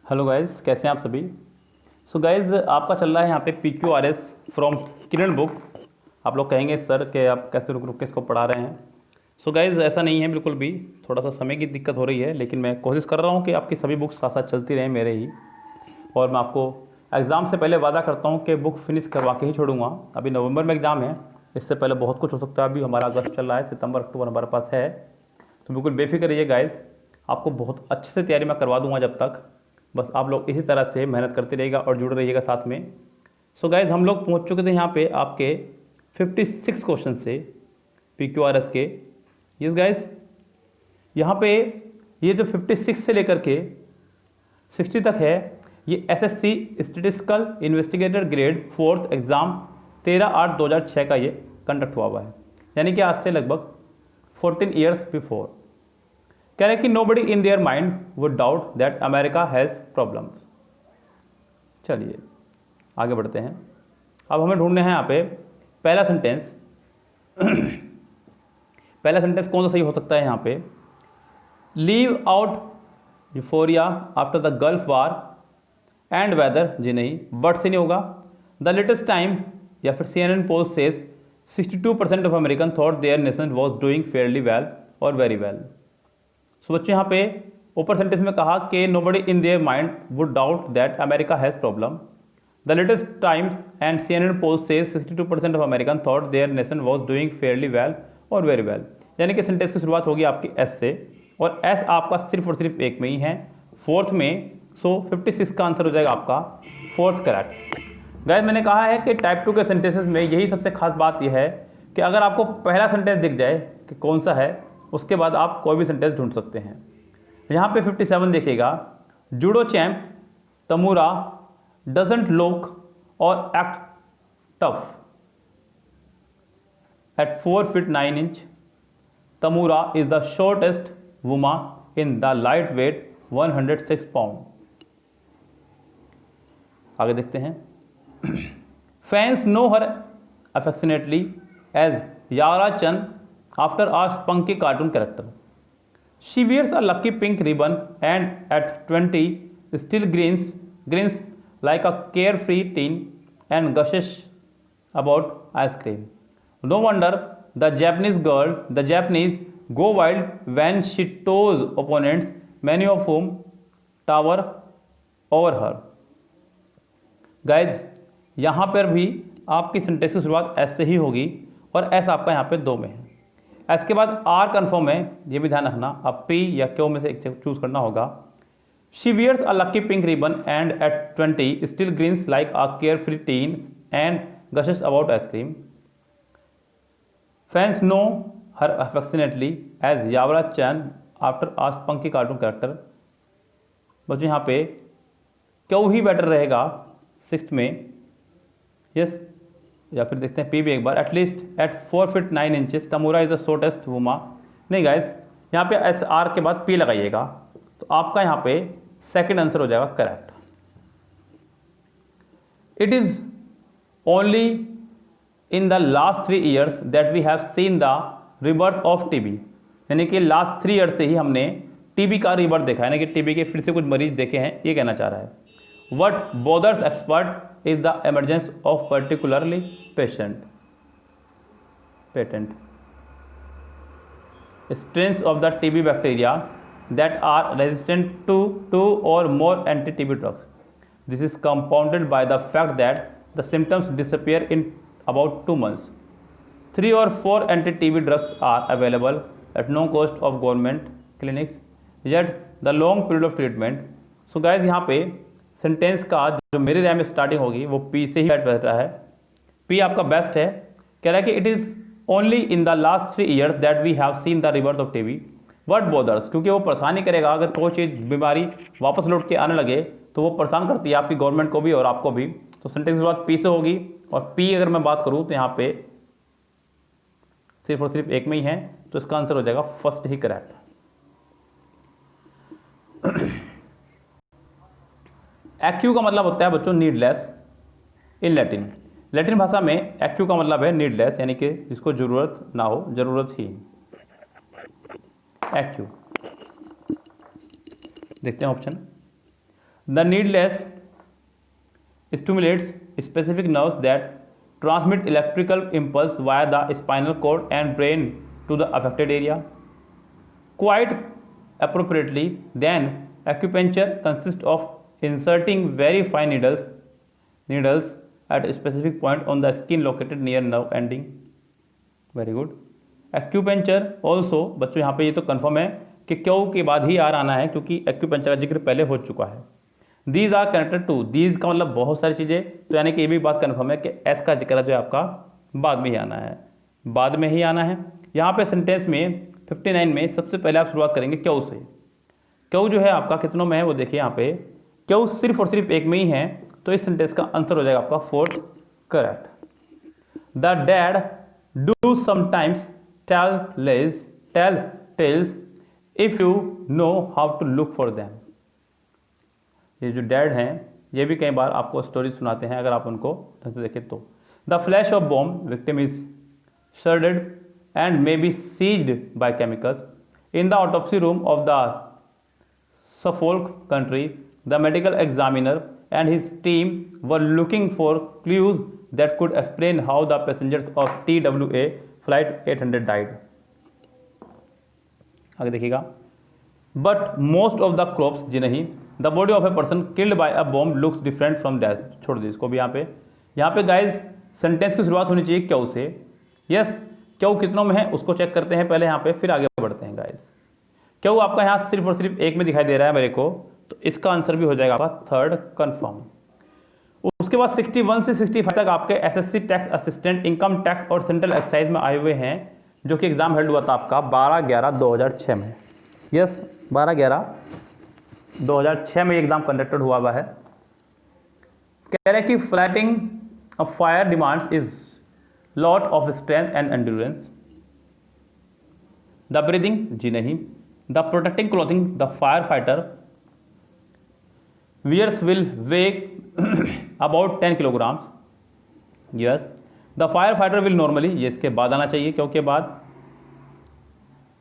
Hello guys, कैसे हैं आप सभी। सो गाइस, आपका चल रहा है यहाँ पे PQRS फ्रॉम किरण बुक। आप लोग कहेंगे सर कि आप कैसे रुक रुक के इसको पढ़ा रहे हैं। सो गाइस, ऐसा नहीं है बिल्कुल भी, थोड़ा सा समय की दिक्कत हो रही है, लेकिन मैं कोशिश कर रहा हूँ कि आपकी सभी बुक्स साथ साथ चलती रहें मेरे ही। और मैं आपको एग्ज़ाम से पहले वादा करता हूँ कि बुक फिनिश करवा के ही छोड़ूंगा। अभी नवंबर में एग्ज़ाम है, इससे पहले बहुत कुछ हो सकता है। अभी हमारा अगस्त चल रहा है, सितंबर अक्टूबर हमारे पास है, तो बिल्कुल बेफिक्र रहिए गाइस। आपको बहुत अच्छे से तैयारी मैं करवा दूंगा जब तक, बस आप लोग इसी तरह से मेहनत करते रहिएगा और जुड़े रहिएगा साथ में। सो गाइज, हम लोग पहुंच चुके थे यहाँ पे आपके 56 क्वेश्चन से PQRS के। यस गाइज, यहाँ पे ये जो 56 से लेकर के 60 तक है, ये SSC statistical investigator grade 4th exam 13/8/2006 का ये कंडक्ट हुआ है, यानी कि आज से लगभग 14 ईयर्स बिफोर। कह रहे हैं कि nobody in their mind would doubt that America has problems. चलिए आगे बढ़ते हैं। अब हमें ढूंढने हैं यहाँ पे पहला सेंटेंस। पहला सेंटेंस कौन सा सही हो सकता है यहाँ पे। Leave out euphoria after the Gulf War and weather, जी नहीं, बट से नहीं होगा। द लेटेस्ट टाइम या फिर CNN post says 62% of American thought there nation was doing fairly well और वेरी वेल। सो बच्चों, यहाँ पे ऊपर सेंटेंस में कहा कि nobody in their mind would doubt that America has problem. The latest times and CNN post says 62% of American thought there nation was doing fairly well और very well. यानी कि सेंटेंस की शुरुआत होगी आपकी S से, और S आपका सिर्फ और सिर्फ एक में ही है, फोर्थ में। सो 56 का आंसर हो जाएगा आपका फोर्थ करेक्ट। गाइस, मैंने कहा है कि टाइप 2 के सेंटेंसेस में यही सबसे खास बात यह है कि अगर आपको पहला सेंटेंस दिख जाए कि कौन सा है, उसके बाद आप कोई भी सेंटेंस ढूंढ सकते हैं। यहाँ पे 57 देखिएगा। जूडो चैंप तमुरा डजंट लुक और act tough eight 4 feet 9 inch. Tamura is the shortest woman in the lightweight 106 pound. आगे देखते हैं। Fans know her affectionately as Yara Chan after a spunky cartoon character. She wears a lucky pink ribbon and at 20 still grins like a carefree teen and gushes about ice cream. No wonder the Japanese go wild when she toes opponents, many of whom tower over her. Guys, यहाँ पर भी आपकी sentence की शुरुआत S से ही होगी, और S आपका यहाँ पे 2 में है। S के बाद R कन्फर्म है, ये भी ध्यान रखना। अब P या Q में से एक चूज करना होगा। She wears a lucky pink ribbon and at 20 still grins like a carefree teen and gushes about ice cream. Fans know her affectionately as Yara Chan after a spunky cartoon character. बच्चों, यहाँ पे क्यों ही better रहेगा 6th में, yes, या फिर देखते हैं P भी एक बार। At least at 4 feet 9 inches Tamura is the shortest woman. नहीं गाइस, यहाँ पे SR के बाद P लगाइएगा, तो आपका यहाँ पे सेकंड आंसर हो जाएगा correct. It is only in the last 3 years that we have seen the rebirth of TB। यानी कि लास्ट 3 years से ही हमने TB का रिबर्थ देखा है, यानी कि TB के फिर से कुछ मरीज देखे हैं, ये कहना चाह रहा है। What bothers expert is the emergence of particularly patent strains of the TB bacteria that are resistant to 2 or more anti-TB drugs. This is compounded by the fact that the symptoms disappear in about 2 months. 3 or 4 anti-TB drugs are available at no cost of government clinics, yet the long period of treatment. So guys, यहाँ पे sentence का जो मेरी RAM में starting होगी वो P से ही बैठ रहा है। P आपका बेस्ट है। कह रहा है कि it is only in the last 3 years that we have seen the rebirth of TB. What bothers, क्योंकि वो परेशान ही करेगा। अगर कोई चीज़ बीमारी वापस लौट के आने लगे तो वो परेशान करती है आपकी गवर्नमेंट को भी और आपको भी। तो सेंटेंस की शुरुआत P से होगी, और P अगर मैं बात करूँ तो यहाँ पे सिर्फ और सिर्फ एक में ही है, तो इसका आंसर हो जाएगा फर्स्ट ही करेक्ट। एक्यू का मतलब होता है बच्चों नीडलेस इन लैटिन। लैटिन भाषा में एक्यू का मतलब है नीडलेस, यानी कि जिसको जरूरत ना हो, जरूरत ही। एक्यू देखते हैं option. The needless stimulates specific nerves that transmit electrical impulse via the spinal cord and brain to the affected area. Quite appropriately, then acupuncture consists of inserting very fine needles at a specific point on the skin located near nerve ending. Very good. Acupuncture also, बच्चों यहाँ पे ये तो confirm है कि क्यों के बाद ही आर आना है, क्योंकि एक्यूपेंचर का जिक्र पहले हो चुका है. These are connected to, these का मतलब बहुत सारी चीज़ें, तो यानी कि ये भी बात कन्फर्म है कि एस का जिक्र जो है आपका बाद में ही आना है, बाद में ही आना है. यहाँ पे सेंटेंस में 59 में सबसे पहले आप शुरुआत करेंगे क्यों से. क्यों जो है आपका कितनों में है वो देखिए, यहाँ पे क्यों सिर्फ और सिर्फ एक में ही है, तो इस सेंटेंस का आंसर हो जाएगा आपका fourth correct. The dead do sometimes tell tales if you know how to look for them. ये जो डैड हैं ये भी कई बार आपको स्टोरी सुनाते हैं, अगर आप उनको ढंग से देखें तो. The flash of bomb victim is shredded and may be seized by chemicals in the autopsy room of the Suffolk country. The medical examiner and his team were looking for clues that could explain how the passengers of TWA flight 800 डाइड. आगे देखिएगा. But most of the crops, जी नहीं, the body of a person killed by a bomb looks different from death. छोड़ दीजिए इसको भी. यहाँ पे गाइज सेंटेंस की शुरुआत होनी चाहिए क्यों से. यस, क्यों कितनों में है उसको चेक करते हैं पहले यहाँ पे, फिर आगे बढ़ते हैं गाइज. क्यों आपका यहाँ सिर्फ और सिर्फ एक में दिखाई दे रहा है मेरे को, तो इसका आंसर भी हो जाएगा आपका थर्ड कन्फर्म. उसके बाद 61 से 65 तक आपके SSC tax assistant, income tax और सेंट्रल एक्साइज में आए हुए हैं, जो कि एग्जाम हेल्ड हुआ था आपका 12/11/2006 में. यस, 12/11/2006 में एग्जाम कंडक्टेड हुआ है. कह रहे हैं कि fighting a fire demands is lot of strength and endurance. The breathing, जी नहीं. The protecting clothing the fire fighter wears will weigh about 10 kilograms. Yes, the fire fighter will normally, ये इसके बाद आना चाहिए, क्योंकि बाद.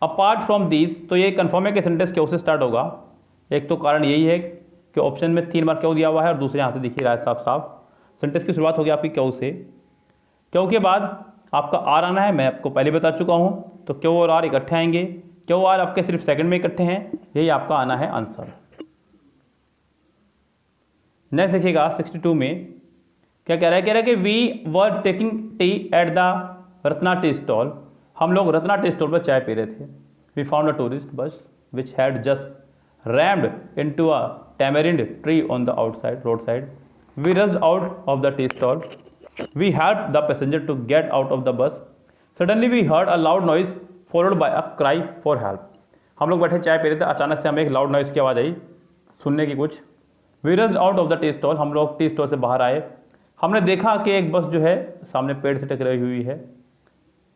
अपार्ट फ्रॉम दीज, तो ये कंफर्म है कि सेंटेंस क्यों से स्टार्ट होगा. एक तो कारण यही है कि ऑप्शन में 3 बार क्यों दिया हुआ है, और दूसरे यहाँ से दिख ही रहा है साफ साफ. सेंटेंस की शुरुआत होगी आपकी क्यों से. क्यों के बाद आपका आर आना है, मैं आपको पहले बता चुका हूँ. तो क्यों और आर इकट्ठे आएंगे. क्यों आर आपके सिर्फ सेकंड में इकट्ठे हैं, यही आपका आना है आंसर. नेक्स्ट देखिएगा 62 में क्या कह रहा है. कह रहा है कि we were taking tea at the Ratna tea stall. हम लोग रत्ना टी स्टॉल पर चाय पी रहे थे. We found a tourist bus which had just rumped into a tamarind tree on the outside roadside. We rushed out of the tea stall. We helped the passenger to get out of the bus. Suddenly we heard a loud noise followed by a cry for help. हम लोग बैठे चाय P रहे थे, अचानक से हमें एक लाउड नॉइज़ की आवाज़ आई, सुनने की कुछ. We rushed out of the tea stall. हम लोग टी स्टॉल से बाहर आए. हमने देखा कि एक बस जो है सामने पेड़ से टकराई हुई है.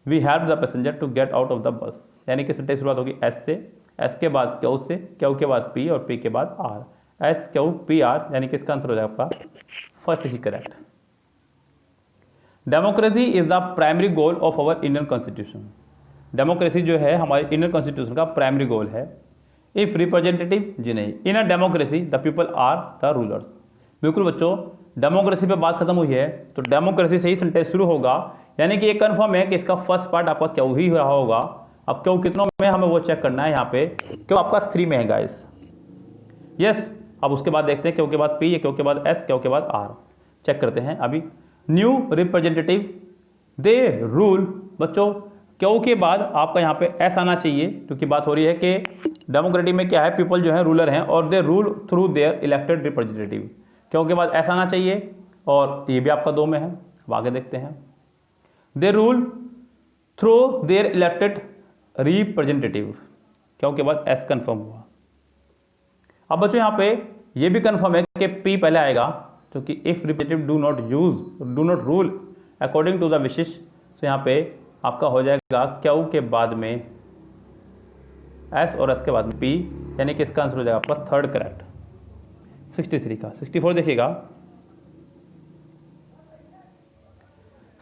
We helped the passenger to get out of the bus. यानी कि सेंटेंस शुरुआत होगी एस से, एस के बाद क्यू से, क्यू के बाद पी और पी के बाद R. S Q P R, यानी कि इसका आंसर हो जाएगा आपका फर्स्ट ही correct. Democracy is the primary goal of our Indian constitution. Democracy जो है हमारे इंडियन कॉन्स्टिट्यूशन का प्राइमरी गोल है. इफ रिप्रेजेंटेटिव, जी नहीं. In a democracy the people are the rulers. बिल्कुल बच्चों, डेमोक्रेसी पे बात खत्म हुई है, तो डेमोक्रेसी से ही सेंटेंस शुरू होगा, यानी कि ये कंफर्म है कि इसका फर्स्ट पार्ट आपका क्यों ही रहा होगा. अब क्यों कितनों में हमें वो चेक करना है. यहाँ पे क्यों आपका 3 में है गाइस. यस, अब उसके बाद देखते हैं क्यों के बाद पी या क्यों के बाद एस, क्यों के बाद आर. चेक करते हैं अभी. न्यू रिप्रेजेंटेटिव दे रूल. बच्चों क्यों के बाद आपका यहाँ पे एस आना चाहिए, क्योंकि बात हो रही है कि डेमोक्रेटिक में क्या है, पीपल जो है रूलर हैं और they rule through their elected representative. क्यों के बाद एस आना चाहिए, और ये भी आपका 2 में है. अब आगे देखते हैं. They rule through their elected representative, क्यों के बाद एस कन्फर्म हुआ. अब बच्चों यहाँ पे ये भी कंफर्म है कि पी पहले आएगा, क्योंकि if representative do not rule according to the wishes, तो यहाँ पे आपका हो जाएगा क्यू के बाद में एस और एस के बाद में पी, यानी कि इसका आंसर हो जाएगा आपका थर्ड करेक्ट. 63 का 64 देखिएगा.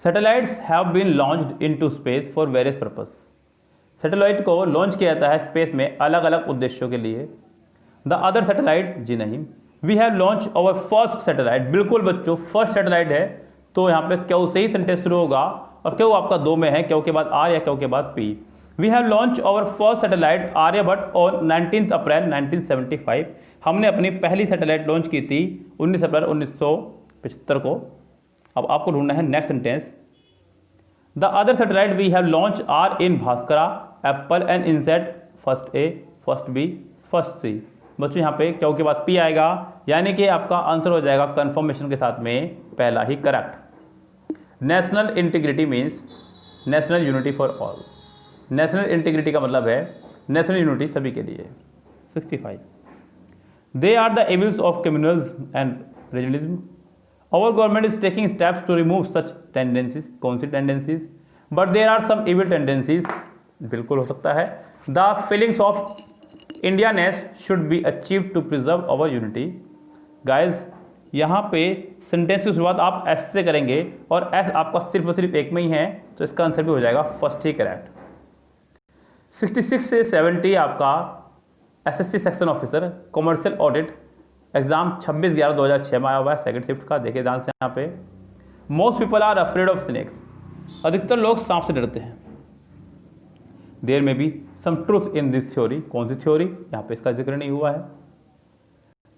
Satellites have been launched into space for various purpose. Satellite को लॉन्च किया जाता है स्पेस में अलग अलग उद्देश्यों के लिए. द अदर सैटेलाइट, जी नहीं. We have launch our first satellite, बिल्कुल बच्चों फर्स्ट सैटेलाइट है, तो यहाँ पे क्यों से ही सेंटेंस शुरू होगा, और क्यों आपका दो में है, क्यों के बाद आर या क्यों के बाद पी। We have launch our first satellite Aryabhata on 19 April 1975, हमने अपनी पहली सैटेलाइट लॉन्च की थी 19 अप्रैल 1975 को। अब आपको ढूंढना है next sentence. The other satellite we have launch are in Bhaskara, Apple and INSAT, first A, first B, first C. बच्चों यहाँ पे क्यों के बाद पी आएगा, यानी कि आपका आंसर हो जाएगा कंफर्मेशन के साथ में पहला ही correct. National integrity means national unity for all. National integrity का मतलब है नेशनल यूनिटी सभी के लिए। 65 they are the evils of communals and regionalism, our government is taking steps to remove such tendencies. कौन सी tendencies, but there are some evil tendencies, बिल्कुल हो सकता है। The feelings of Indianness should be achieve to preserve our unity. Guys यहाँ पे sentence की शुरुआत आप एस से करेंगे और एस आपका सिर्फ और सिर्फ एक में ही है, तो इसका आंसर भी हो जाएगा फर्स्ट ही करेक्ट। 66 से 70 आपका SSC section officer commercial audit exam 26/11/2006 में आया हुआ है, सेकंड शिफ्ट का। देखिए ध्यान से यहाँ पे, most people are afraid of snakes, अधिकतर लोग सांप से डरते हैं। देयर में भी some truth in this theory, कौन सी थ्योरी, यहाँ पे इसका जिक्र नहीं हुआ है।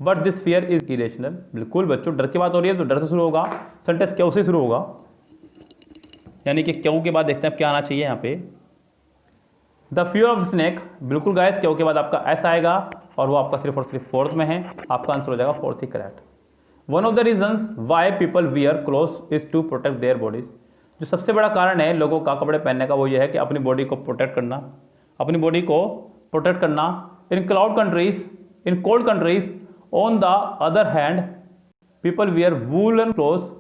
But this fear is irrational, बिल्कुल बच्चों डर की बात हो रही है तो डर से शुरू होगा, सेंटेंस क्यों से शुरू होगा, यानी कि क्यों के बाद देखते हैं क्या आना चाहिए यहाँ पे। द फियर ऑफ स्नेक, बिल्कुल गाइस क्यों के बाद आपका एस आएगा और वो आपका सिर्फ और सिर्फ फोर्थ में है, आपका आंसर हो जाएगा फोर्थ ही correct. One of the reasons why people wear cloth is to protect their bodies, जो सबसे बड़ा कारण है लोगों का कपड़े पहनने का वो ये है कि अपनी बॉडी को प्रोटेक्ट करना, अपनी बॉडी को प्रोटेक्ट करना। In cloud countries, in cold countries, on the other hand people wear woollen clothes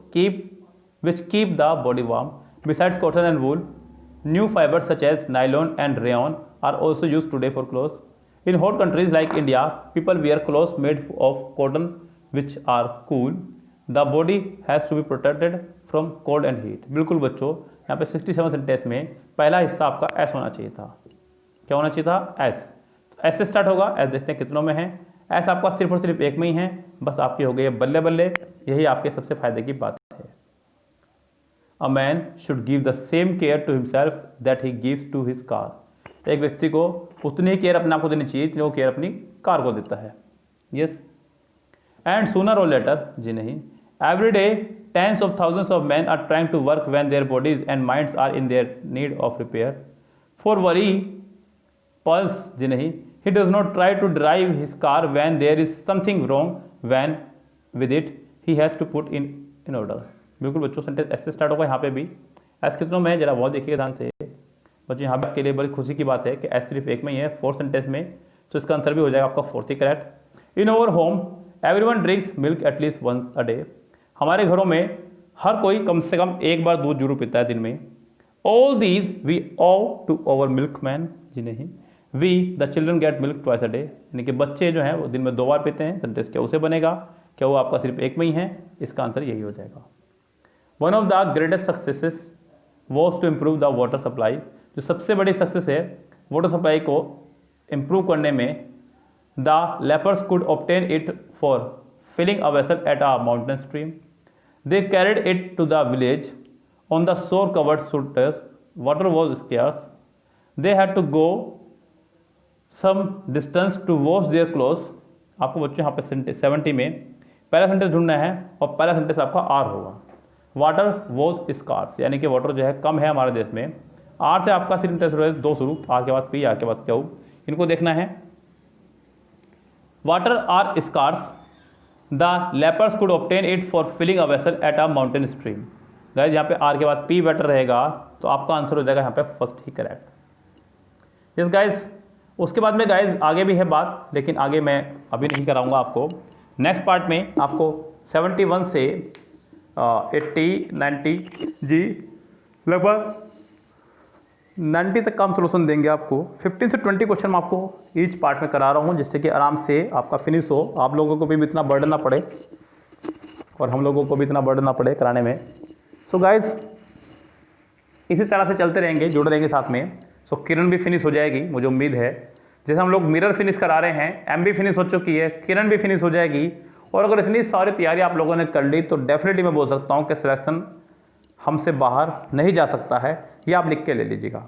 which keep the body warm. Besides cotton and wool, new fibers such as nylon and rayon are also used today for clothes. In hot countries like India, people wear clothes made of cotton which are cool. The body has to be protected from cold and heat. बिल्कुल बच्चों यहाँ पे 67 sentence में पहला हिस्सा आपका S होना चाहिए था। क्या होना चाहिए था, एस। तो एस से स्टार्ट होगा, एस देखते हैं कितनों में है। एस आपका सिर्फ और सिर्फ एक में ही है, बस आपकी हो गई है बल्ले बल्ले, यही आपके सबसे फायदे की बात है। A man should give the same care to himself that he gives to his car. एक व्यक्ति को उतनी ही केयर अपने आप को देनी चाहिए जितनी वो केयर अपनी कार को देता है। Yes. And sooner or later, जी नहीं, every day tens of thousands of men are trying to work when their bodies and minds are in their need of repair. For worry, pulse, जी नहीं, he does not try to drive his car when there is something wrong, when with it he has to put in order. बिल्कुल बच्चों sentence ऐसे start होगा। यहाँ पे भी S कितनों में जरा बहुत देखिएगा ध्यान से बच्चों, यहाँ पे आपके लिए बड़ी खुशी की बात है कि एस सिर्फ एक में ही है फोर्थ सेंटेंस में, तो इसका आंसर भी हो जाएगा आपका फोर्थ ही correct. In our home everyone drinks milk at least once a day, हमारे घरों में हर कोई कम से कम एक बार दूध जरूर पीता है दिन में। All these we owe to our milk man, जी नहीं, we the children get milk twice a day, यानी कि बच्चे जो हैं वो दिन में 2 बार पीते हैं। सेंटेंस क्या उसे बनेगा, क्या वो आपका सिर्फ एक में ही है, इसका आंसर यही हो जाएगा। One of the greatest successes was to improve the water supply, जो सबसे बड़ी सक्सेस है वाटर सप्लाई को इम्प्रूव करने में। The lepers could obtain it for filling a vessel at a mountain stream, they carried it to the village on the shore covered suitors, water was scarce, they had to go some distance to wash their clothes. आपको बच्चों यहाँ पे 70 में पहला sentence ढूंढना है और पहला सेंटेंस आपका आर होगा। वाटर वॉज स्कार्स, यानी कि वाटर जो है कम है हमारे देश में। आर से आपका सेंटेंस दो शुरू, आर के बाद पी, आर के बाद क्यू, इनको देखना है। Water are scarce, the lepers could obtain it for filling a vessel at a mountain stream. Guys यहाँ पे आर के बाद पी बेटर रहेगा, तो आपका आंसर हो जाएगा यहाँ पे फर्स्ट ही करेक्ट। यस गाइस, उसके बाद में गाइस आगे भी है बात, लेकिन आगे मैं अभी नहीं कराऊंगा आपको। नेक्स्ट पार्ट में आपको 71 से 80, 90 जी लगभग 90 तक का हम सोल्यूशन देंगे आपको। 15 से 20 क्वेश्चन मैं आपको ईच पार्ट में करा रहा हूँ, जिससे कि आराम से आपका फिनिश हो, आप लोगों को भी इतना बर्डन ना पड़े और हम लोगों को भी इतना बर्डन ना पड़े कराने में। सो गाइज इसी तरह से चलते रहेंगे, जुड़े रहेंगे साथ में। सो किरण भी फिनिश हो जाएगी, मुझे उम्मीद है। जैसे हम लोग मिरर फिनिश करा रहे हैं, एम भी फिनिश हो चुकी है, किरण भी फिनिश हो जाएगी। और अगर इतनी सारी तैयारी आप लोगों ने कर ली तो डेफिनेटली मैं बोल सकता हूँ कि सिलेक्शन हमसे बाहर नहीं जा सकता है, ये आप लिख के ले लीजिएगा।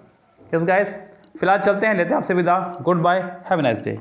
यस गाइस, फिलहाल चलते हैं, लेते हैं आपसे विदा। Goodbye, have a nice day.